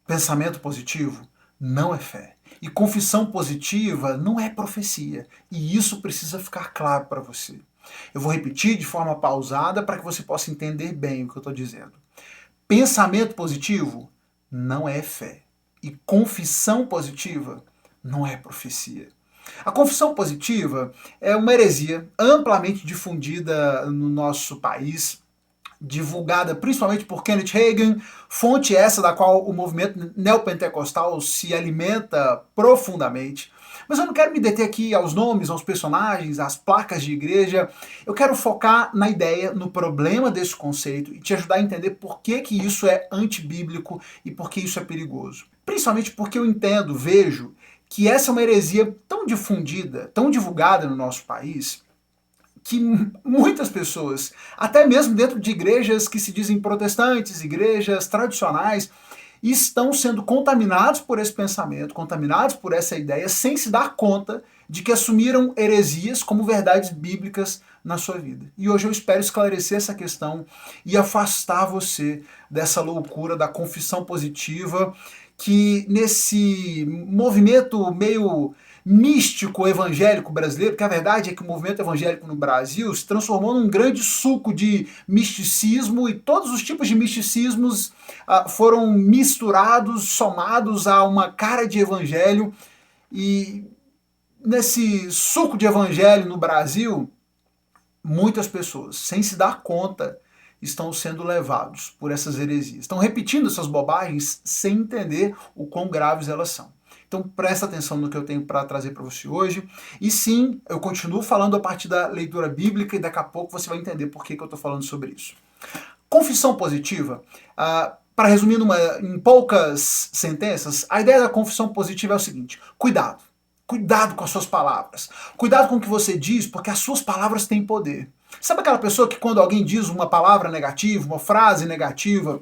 Pensamento positivo não é fé. E confissão positiva não é profecia. E isso precisa ficar claro para você. Eu vou repetir de forma pausada para que você possa entender bem o que eu estou dizendo. Pensamento positivo não é fé. E confissão positiva não é profecia. A confissão positiva é uma heresia amplamente difundida no nosso país, divulgada principalmente por Kenneth Hagin, fonte essa da qual o movimento neopentecostal se alimenta profundamente. Mas eu não quero me deter aqui aos nomes, aos personagens, às placas de igreja. Eu quero focar na ideia, no problema desse conceito e te ajudar a entender por que isso é antibíblico e por que isso é perigoso. Principalmente porque eu entendo, vejo, que essa é uma heresia tão difundida, tão divulgada no nosso país, que muitas pessoas, até mesmo dentro de igrejas que se dizem protestantes, igrejas tradicionais, estão sendo contaminados por esse pensamento, contaminados por essa ideia, sem se dar conta de que assumiram heresias como verdades bíblicas na sua vida. E hoje eu espero esclarecer essa questão e afastar você dessa loucura da confissão positiva, que nesse movimento meio místico evangélico brasileiro, que a verdade é que o movimento evangélico no Brasil se transformou num grande suco de misticismo, e todos os tipos de misticismos foram misturados, somados a uma cara de evangelho. E nesse suco de evangelho no Brasil, muitas pessoas, sem se dar conta, estão sendo levados por essas heresias. Estão repetindo essas bobagens sem entender o quão graves elas são. Então presta atenção no que eu tenho para trazer para você hoje. E sim, eu continuo falando a partir da leitura bíblica e daqui a pouco você vai entender por que eu estou falando sobre isso. Confissão positiva, para resumir em poucas sentenças, a ideia da confissão positiva é o seguinte: cuidado. Cuidado com as suas palavras. Cuidado com o que você diz, porque as suas palavras têm poder. Sabe aquela pessoa que quando alguém diz uma palavra negativa, uma frase negativa,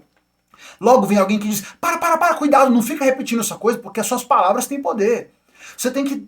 logo vem alguém que diz, para, cuidado, não fica repetindo essa coisa, porque as suas palavras têm poder. Você tem que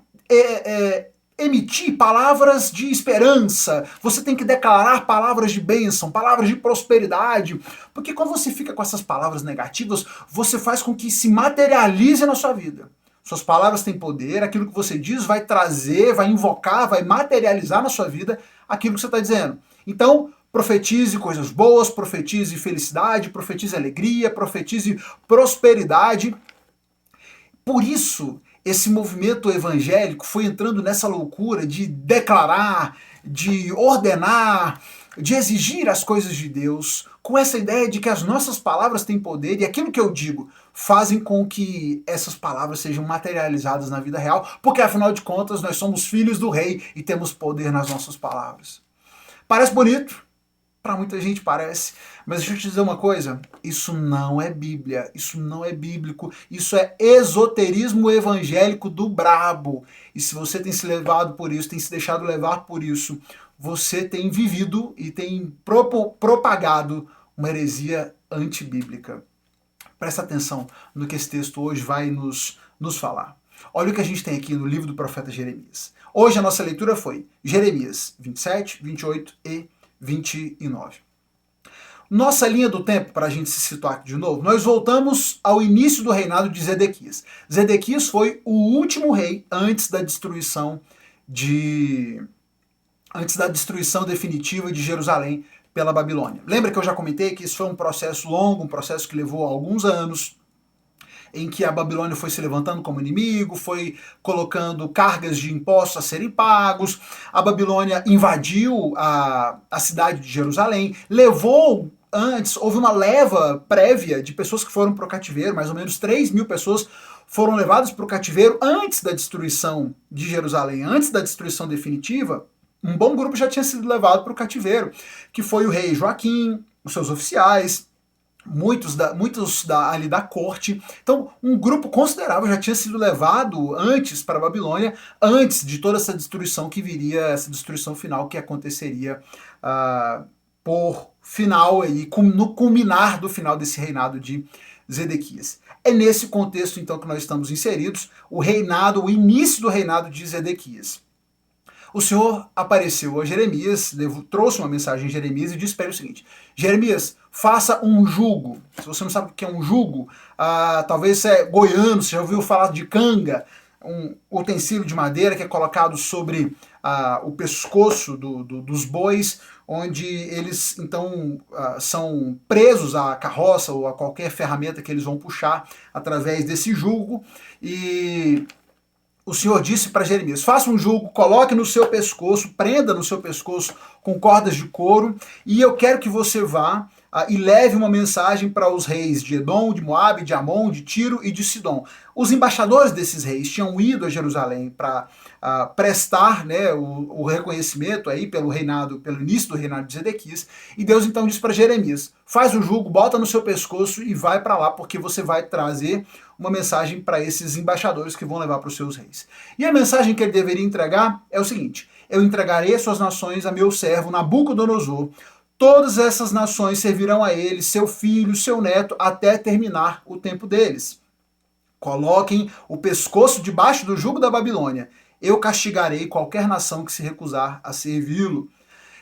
emitir palavras de esperança, você tem que declarar palavras de bênção, palavras de prosperidade, porque quando você fica com essas palavras negativas, você faz com que se materialize na sua vida. Suas palavras têm poder, aquilo que você diz vai trazer, vai invocar, vai materializar na sua vida aquilo que você está dizendo. Então, profetize coisas boas, profetize felicidade, profetize alegria, profetize prosperidade. Por isso, esse movimento evangélico foi entrando nessa loucura de declarar, de ordenar, de exigir as coisas de Deus, com essa ideia de que as nossas palavras têm poder e aquilo que eu digo fazem com que essas palavras sejam materializadas na vida real, porque afinal de contas nós somos filhos do rei e temos poder nas nossas palavras. Parece bonito? Para muita gente parece, mas deixa eu te dizer uma coisa, isso não é Bíblia, isso não é bíblico, isso é esoterismo evangélico do brabo. E se você tem se levado por isso, tem se deixado levar por isso, você tem vivido e tem propagado uma heresia antibíblica. Presta atenção no que esse texto hoje vai nos falar. Olha o que a gente tem aqui no livro do profeta Jeremias. Hoje a nossa leitura foi Jeremias 27, 28 e 29. Nossa linha do tempo, para a gente se situar aqui de novo, nós voltamos ao início do reinado de Zedequias. Zedequias foi o último rei antes da destruição definitiva de Jerusalém pela Babilônia. Lembra que eu já comentei que isso foi um processo longo, um processo que levou alguns anos, em que a Babilônia foi se levantando como inimigo, foi colocando cargas de impostos a serem pagos, a Babilônia invadiu a cidade de Jerusalém, houve uma leva prévia de pessoas que foram para o cativeiro, mais ou menos 3.000 pessoas foram levadas para o cativeiro antes da destruição de Jerusalém, antes da destruição definitiva. Um bom grupo já tinha sido levado para o cativeiro, que foi o rei Joaquim, os seus oficiais, muitos ali da corte. Então, um grupo considerável já tinha sido levado antes para a Babilônia, antes de toda essa destruição que viria, essa destruição final que aconteceria por final, no culminar do final desse reinado de Zedequias. É nesse contexto, então, que nós estamos inseridos, o início do reinado de Zedequias. o Senhor apareceu a Jeremias, trouxe uma mensagem a Jeremias e disse para ele o seguinte: Jeremias, faça um jugo. Se você não sabe o que é um jugo, talvez é goiano, você já ouviu falar de canga, um utensílio de madeira que é colocado sobre o pescoço dos bois, onde eles então são presos à carroça ou a qualquer ferramenta que eles vão puxar através desse jugo. E o Senhor disse para Jeremias: faça um jugo, coloque no seu pescoço, prenda no seu pescoço com cordas de couro, e eu quero que você vá e leve uma mensagem para os reis de Edom, de Moabe, de Amon, de Tiro e de Sidom. Os embaixadores desses reis tinham ido a Jerusalém para prestar, né, o reconhecimento aí pelo início do reinado de Zedequias, e Deus então disse para Jeremias: faz o jugo, bota no seu pescoço e vai para lá, porque você vai trazer uma mensagem para esses embaixadores que vão levar para os seus reis. E a mensagem que ele deveria entregar é o seguinte: eu entregarei suas nações a meu servo Nabucodonosor. Todas essas nações servirão a ele, seu filho, seu neto, até terminar o tempo deles. Coloquem o pescoço debaixo do jugo da Babilônia. Eu castigarei qualquer nação que se recusar a servi-lo.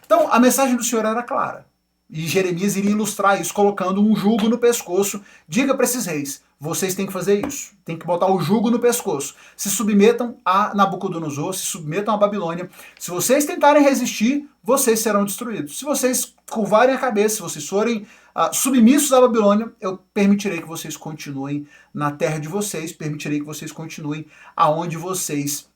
Então, a mensagem do Senhor era clara. E Jeremias iria ilustrar isso colocando um jugo no pescoço. Diga para esses reis: vocês têm que fazer isso. Tem que botar o jugo no pescoço. Se submetam a Nabucodonosor, se submetam à Babilônia. Se vocês tentarem resistir, vocês serão destruídos. Se vocês curvarem a cabeça, se vocês forem submissos à Babilônia, eu permitirei que vocês continuem na terra de vocês, permitirei que vocês continuem aonde vocês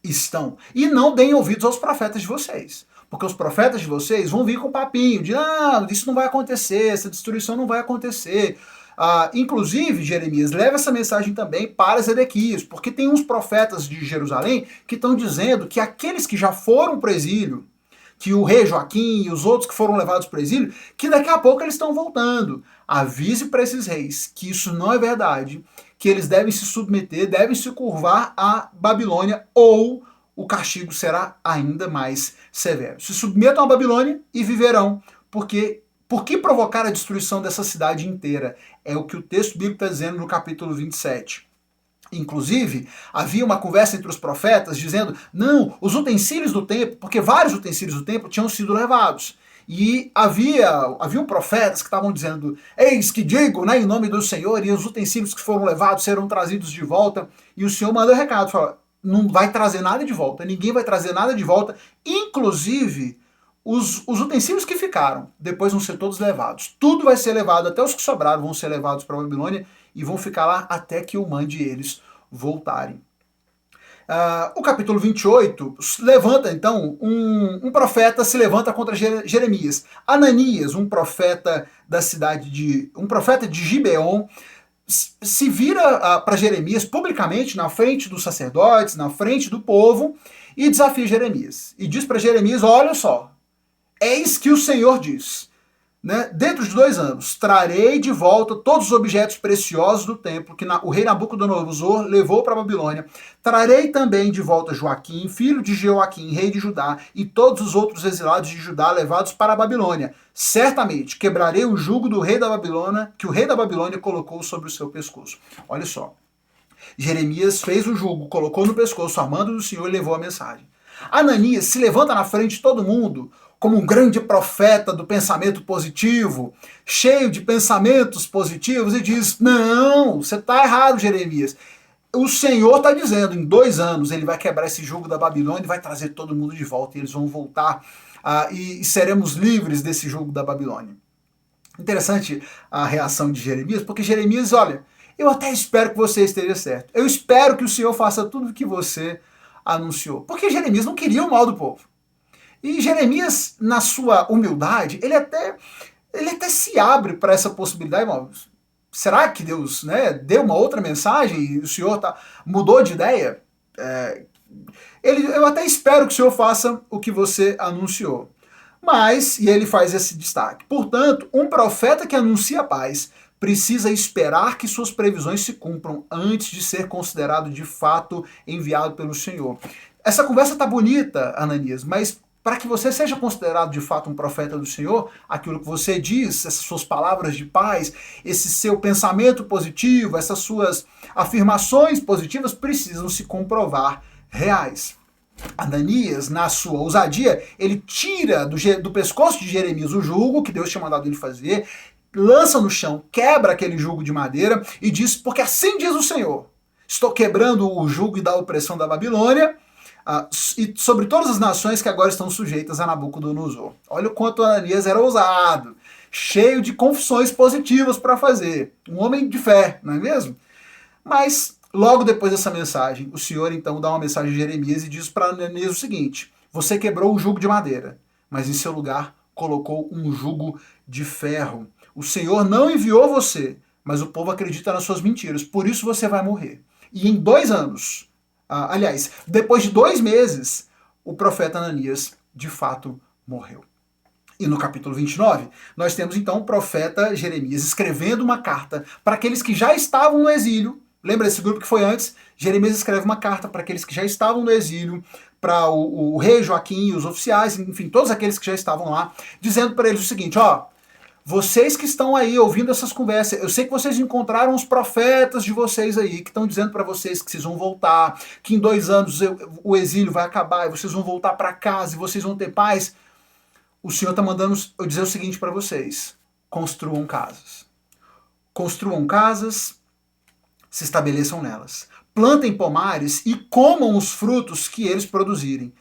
estão. E não deem ouvidos aos profetas de vocês. Porque os profetas de vocês vão vir com papinho de isso não vai acontecer, essa destruição não vai acontecer. Inclusive, Jeremias leva essa mensagem também para Zedequias, porque tem uns profetas de Jerusalém que estão dizendo que aqueles que já foram para o exílio, que o rei Joaquim e os outros que foram levados para o exílio, que daqui a pouco eles estão voltando. Avise para esses reis que isso não é verdade, que eles devem se submeter, devem se curvar à Babilônia, ou o castigo será ainda mais severo. Se submetam à Babilônia e viverão, porque por que provocar a destruição dessa cidade inteira? É o que o texto bíblico está dizendo no capítulo 27. Inclusive, havia uma conversa entre os profetas dizendo: não, os utensílios do templo, porque vários utensílios do templo tinham sido levados. E haviam profetas que estavam dizendo: eis que digo, né, em nome do Senhor, e os utensílios que foram levados serão trazidos de volta. E o Senhor mandou recado, falou: não vai trazer nada de volta, ninguém vai trazer nada de volta, inclusive os utensílios que ficaram, depois vão ser todos levados. Tudo vai ser levado, até os que sobraram vão ser levados para a Babilônia e vão ficar lá até que eu mande eles voltarem. O capítulo 28 levanta, então, um profeta se levanta contra Jeremias. Ananias, um profeta de Gibeon, se vira para Jeremias publicamente, na frente dos sacerdotes, na frente do povo, e desafia Jeremias. E diz para Jeremias: olha só, eis que o Senhor diz, né, dentro de 2 anos, trarei de volta todos os objetos preciosos do templo que o rei Nabucodonosor levou para a Babilônia. Trarei também de volta Joaquim, filho de Jeoaquim, rei de Judá, e todos os outros exilados de Judá levados para a Babilônia. Certamente quebrarei o jugo do rei da Babilônia, que o rei da Babilônia colocou sobre o seu pescoço. Olha só. Jeremias fez o jugo, colocou no pescoço a mando do Senhor e levou a mensagem. Ananias se levanta na frente de todo mundo como um grande profeta do pensamento positivo, cheio de pensamentos positivos, e diz: não, você está errado, Jeremias. O Senhor está dizendo, em 2 anos ele vai quebrar esse jugo da Babilônia e vai trazer todo mundo de volta, e eles vão voltar e seremos livres desse jugo da Babilônia. Interessante a reação de Jeremias, porque Jeremias, olha, eu até espero que você esteja certo. Eu espero que o Senhor faça tudo o que você anunciou. Porque Jeremias não queria o mal do povo. E Jeremias, na sua humildade, ele até se abre para essa possibilidade. Irmão, será que Deus, né, deu uma outra mensagem e o Senhor mudou de ideia? Eu até espero que o Senhor faça o que você anunciou. Mas, e ele faz esse destaque, portanto, um profeta que anuncia a paz precisa esperar que suas previsões se cumpram antes de ser considerado de fato enviado pelo Senhor. Essa conversa está bonita, Ananias, mas para que você seja considerado de fato um profeta do Senhor, aquilo que você diz, essas suas palavras de paz, esse seu pensamento positivo, essas suas afirmações positivas precisam se comprovar reais. Ananias, na sua ousadia, ele tira do pescoço de Jeremias o jugo que Deus tinha mandado ele fazer, lança no chão, quebra aquele jugo de madeira e diz, porque assim diz o Senhor, estou quebrando o jugo e da opressão da Babilônia, e sobre todas as nações que agora estão sujeitas a Nabucodonosor. Olha o quanto Ananias era ousado, cheio de confissões positivas para fazer. Um homem de fé, não é mesmo? Mas, logo depois dessa mensagem, o Senhor então dá uma mensagem a Jeremias e diz para Ananias o seguinte, você quebrou o jugo de madeira, mas em seu lugar colocou um jugo de ferro. O Senhor não enviou você, mas o povo acredita nas suas mentiras, por isso você vai morrer. E em 2 anos, aliás, depois de 2 meses, o profeta Ananias de fato morreu. E no capítulo 29, nós temos então o profeta Jeremias escrevendo uma carta para aqueles que já estavam no exílio. Lembra desse grupo que foi antes? Jeremias escreve uma carta para aqueles que já estavam no exílio, para o rei Joaquim, os oficiais, enfim, todos aqueles que já estavam lá, dizendo para eles o seguinte, ó, vocês que estão aí ouvindo essas conversas, eu sei que vocês encontraram os profetas de vocês aí, que estão dizendo para vocês que vocês vão voltar, que em 2 anos o exílio vai acabar, e vocês vão voltar para casa, e vocês vão ter paz. O Senhor está mandando eu dizer o seguinte para vocês, construam casas. Construam casas, se estabeleçam nelas. Plantem pomares e comam os frutos que eles produzirem.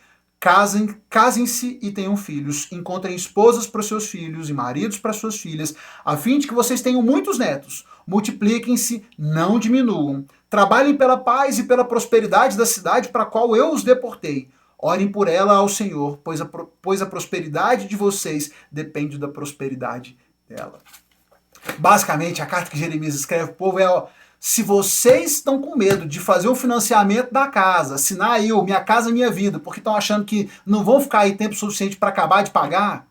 Casem-se e tenham filhos, encontrem esposas para os seus filhos e maridos para suas filhas, a fim de que vocês tenham muitos netos. Multipliquem-se, não diminuam. Trabalhem pela paz e pela prosperidade da cidade para a qual eu os deportei. Orem por ela ao Senhor, pois a prosperidade de vocês depende da prosperidade dela. Basicamente, a carta que Jeremias escreve ao povo é, ó, se vocês estão com medo de fazer o financiamento da casa, assinar aí o Minha Casa Minha Vida, porque estão achando que não vão ficar aí tempo suficiente para acabar de pagar,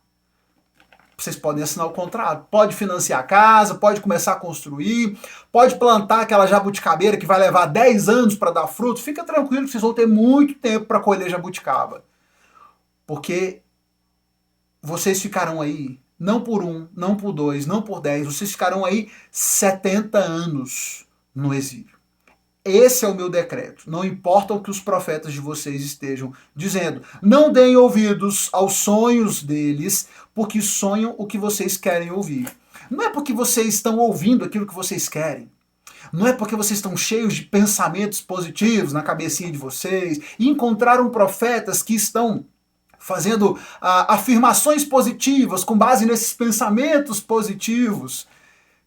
vocês podem assinar o contrato. Pode financiar a casa, pode começar a construir, pode plantar aquela jabuticabeira que vai levar 10 anos para dar fruto. Fica tranquilo que vocês vão ter muito tempo para colher jabuticaba. Porque vocês ficarão aí, não por 1, não por 2, não por 10, vocês ficarão aí 70 anos no exílio. Esse é o meu decreto. Não importa o que os profetas de vocês estejam dizendo. Não deem ouvidos aos sonhos deles, porque sonham o que vocês querem ouvir. Não é porque vocês estão ouvindo aquilo que vocês querem. Não é porque vocês estão cheios de pensamentos positivos na cabecinha de vocês e encontraram profetas que estão fazendo afirmações positivas com base nesses pensamentos positivos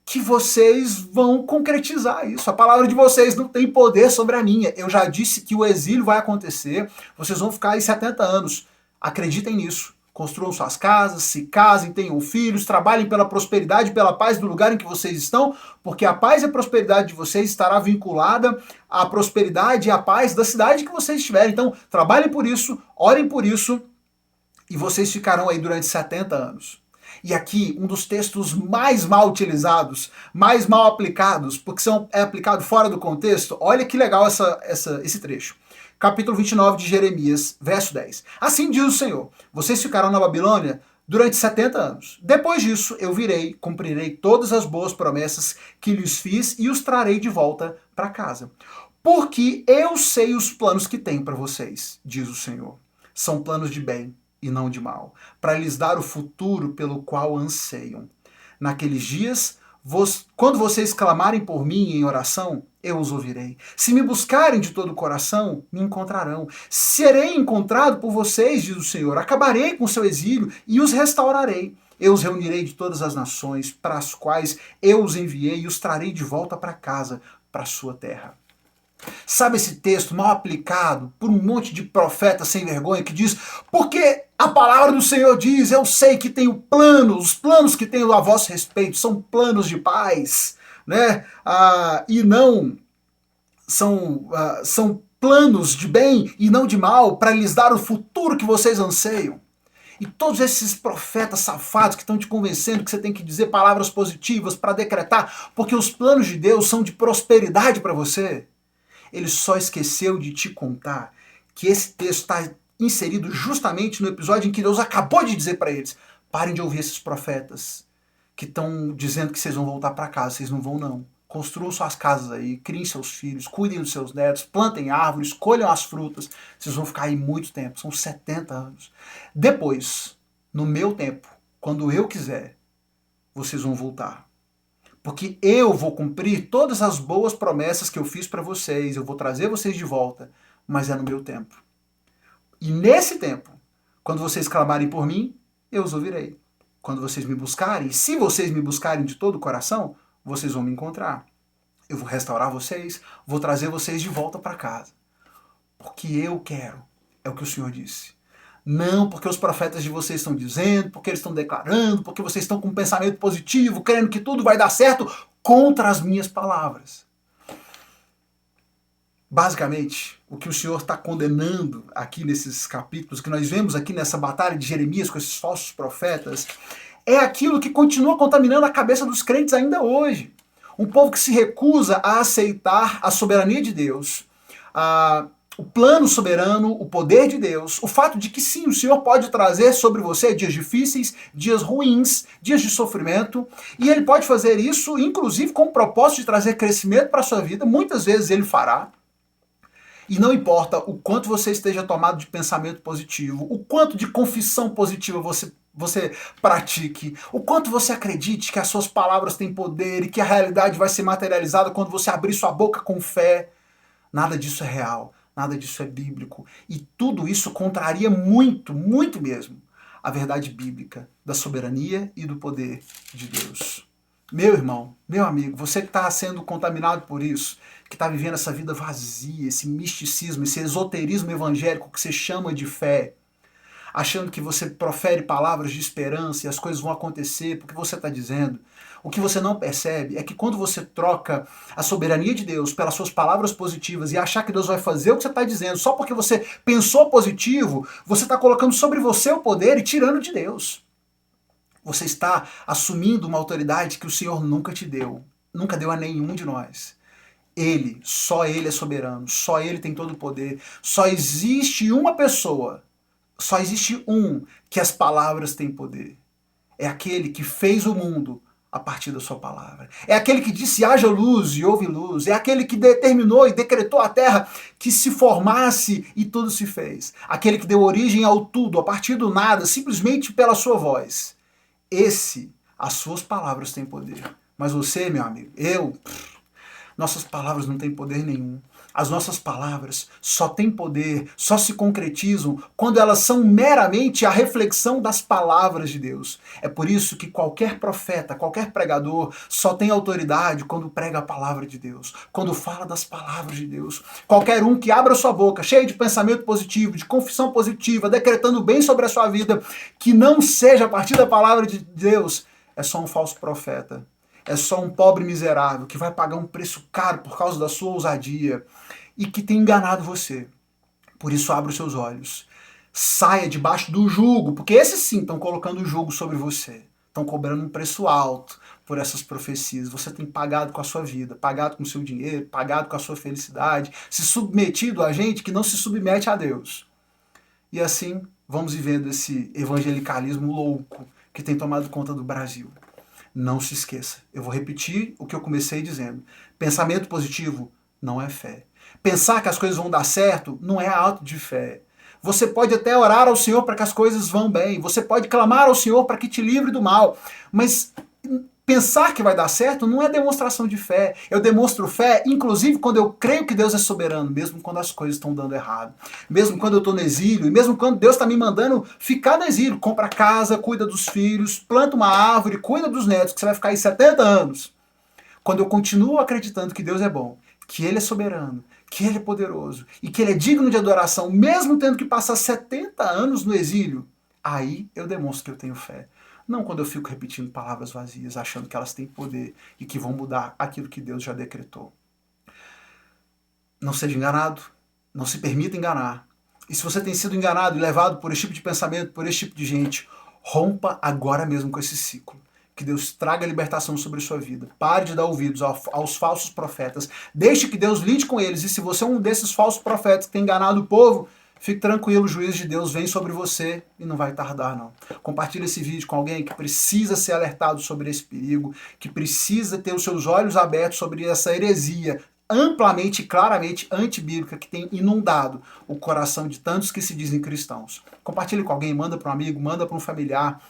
que vocês vão concretizar isso. A palavra de vocês não tem poder sobre a minha. Eu já disse que o exílio vai acontecer, vocês vão ficar aí 70 anos. Acreditem nisso. Construam suas casas, se casem, tenham filhos, trabalhem pela prosperidade e pela paz do lugar em que vocês estão, porque a paz e a prosperidade de vocês estará vinculada à prosperidade e à paz da cidade que vocês estiverem. Então, trabalhem por isso, orem por isso, e vocês ficarão aí durante 70 anos. E aqui, um dos textos mais mal utilizados, mais mal aplicados, porque é aplicado fora do contexto, olha que legal esse trecho. Capítulo 29 de Jeremias, verso 10. Assim diz o Senhor, vocês ficarão na Babilônia durante 70 anos. Depois disso, eu virei, cumprirei todas as boas promessas que lhes fiz e os trarei de volta para casa. Porque eu sei os planos que tenho para vocês, diz o Senhor. São planos de bem e não de mal, para lhes dar o futuro pelo qual anseiam. Naqueles dias, quando vocês clamarem por mim em oração, eu os ouvirei. Se me buscarem de todo o coração, me encontrarão. Serei encontrado por vocês, diz o Senhor. Acabarei com o seu exílio e os restaurarei. Eu os reunirei de todas as nações para as quais eu os enviei e os trarei de volta para casa, para a sua terra. Sabe esse texto mal aplicado por um monte de profeta sem vergonha que diz, porque a palavra do Senhor diz, eu sei que tenho planos, os planos que tenho a vosso respeito são planos de paz, né? E não são planos de bem e não de mal para lhes dar o futuro que vocês anseiam. E todos esses profetas safados que estão te convencendo que você tem que dizer palavras positivas para decretar, porque os planos de Deus são de prosperidade para você. Ele só esqueceu de te contar que esse texto está inserido justamente no episódio em que Deus acabou de dizer para eles, parem de ouvir esses profetas que estão dizendo que vocês vão voltar para casa, vocês não vão não. construam suas casas aí, criem seus filhos, cuidem dos seus netos, plantem árvores, colham as frutas. Vocês vão ficar aí muito tempo, são 70 anos. Depois, no meu tempo, quando eu quiser, vocês vão voltar. Porque eu vou cumprir todas as boas promessas que eu fiz para vocês, eu vou trazer vocês de volta, mas é no meu tempo. E nesse tempo, quando vocês clamarem por mim, eu os ouvirei. Quando vocês me buscarem, se vocês me buscarem de todo o coração, vocês vão me encontrar. Eu vou restaurar vocês, vou trazer vocês de volta para casa. Porque eu quero, é o que o Senhor disse. Não porque os profetas de vocês estão dizendo, porque eles estão declarando, porque vocês estão com um pensamento positivo, crendo que tudo vai dar certo, contra as minhas palavras. Basicamente, o que o Senhor está condenando aqui nesses capítulos, que nós vemos aqui nessa batalha de Jeremias com esses falsos profetas, é aquilo que continua contaminando a cabeça dos crentes ainda hoje. Um povo que se recusa a aceitar a soberania de Deus, o plano soberano, o poder de Deus, o fato de que sim, o Senhor pode trazer sobre você dias difíceis, dias ruins, dias de sofrimento, e Ele pode fazer isso, inclusive, com o propósito de trazer crescimento para a sua vida, muitas vezes Ele fará. E não importa o quanto você esteja tomado de pensamento positivo, o quanto de confissão positiva você pratique, o quanto você acredite que as suas palavras têm poder e que a realidade vai ser materializada quando você abrir sua boca com fé, nada disso é real, nada disso é bíblico. E tudo isso contraria muito, muito mesmo, a verdade bíblica da soberania e do poder de Deus. Meu irmão, meu amigo, você que está sendo contaminado por isso, que está vivendo essa vida vazia, esse misticismo, esse esoterismo evangélico que você chama de fé, achando que você profere palavras de esperança e as coisas vão acontecer porque você está dizendo, o que você não percebe é que quando você troca a soberania de Deus pelas suas palavras positivas e achar que Deus vai fazer o que você está dizendo só porque você pensou positivo, você está colocando sobre você o poder e tirando de Deus. Você está assumindo uma autoridade que o Senhor nunca te deu, nunca deu a nenhum de nós. Ele, só Ele é soberano, só Ele tem todo o poder. Só existe uma pessoa, só existe um que as palavras têm poder. É aquele que fez o mundo a partir da sua palavra. É aquele que disse haja luz e houve luz. É aquele que determinou e decretou a terra que se formasse e tudo se fez. Aquele que deu origem ao tudo a partir do nada, simplesmente pela sua voz. As suas palavras têm poder. Mas você, meu amigo, nossas palavras não têm poder nenhum. As nossas palavras só têm poder, só se concretizam quando elas são meramente a reflexão das palavras de Deus. É por isso que qualquer profeta, qualquer pregador só tem autoridade quando prega a palavra de Deus, quando fala das palavras de Deus. Qualquer um que abra sua boca, cheio de pensamento positivo, de confissão positiva, decretando bem sobre a sua vida, que não seja a partir da palavra de Deus, é só um falso profeta. É só um pobre miserável que vai pagar um preço caro por causa da sua ousadia e que tem enganado você. Por isso, abra os seus olhos. Saia debaixo do jugo, porque esses sim estão colocando o jugo sobre você. Estão cobrando um preço alto por essas profecias. Você tem pagado com a sua vida, pagado com o seu dinheiro, pagado com a sua felicidade, se submetido a gente que não se submete a Deus. E assim, vamos vivendo esse evangelicalismo louco que tem tomado conta do Brasil. Não se esqueça, eu vou repetir o que eu comecei dizendo. Pensamento positivo não é fé. Pensar que as coisas vão dar certo não é ato de fé. Você pode até orar ao Senhor para que as coisas vão bem. Você pode clamar ao Senhor para que te livre do mal. Mas pensar que vai dar certo não é demonstração de fé. Eu demonstro fé, inclusive, quando eu creio que Deus é soberano, mesmo quando as coisas estão dando errado. Mesmo quando eu estou no exílio, e mesmo quando Deus está me mandando ficar no exílio. Compra casa, cuida dos filhos, planta uma árvore, cuida dos netos, que você vai ficar aí 70 anos. Quando eu continuo acreditando que Deus é bom, que Ele é soberano, que Ele é poderoso e que Ele é digno de adoração, mesmo tendo que passar 70 anos no exílio, aí eu demonstro que eu tenho fé. Não quando eu fico repetindo palavras vazias, achando que elas têm poder e que vão mudar aquilo que Deus já decretou. Não seja enganado, não se permita enganar. E se você tem sido enganado e levado por esse tipo de pensamento, por esse tipo de gente, rompa agora mesmo com esse ciclo. Que Deus traga libertação sobre a sua vida. Pare de dar ouvidos aos falsos profetas. Deixe que Deus lide com eles. E se você é um desses falsos profetas que tem enganado o povo, Fique tranquilo, o juízo de Deus vem sobre você e não vai tardar, não. Compartilhe esse vídeo com alguém que precisa ser alertado sobre esse perigo, que precisa ter os seus olhos abertos sobre essa heresia amplamente e claramente antibíblica que tem inundado o coração de tantos que se dizem cristãos. Compartilhe com alguém, manda para um amigo, manda para um familiar.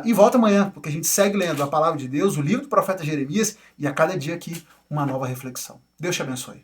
E volta amanhã, porque a gente segue lendo a palavra de Deus, o livro do profeta Jeremias, e a cada dia aqui uma nova reflexão. Deus te abençoe.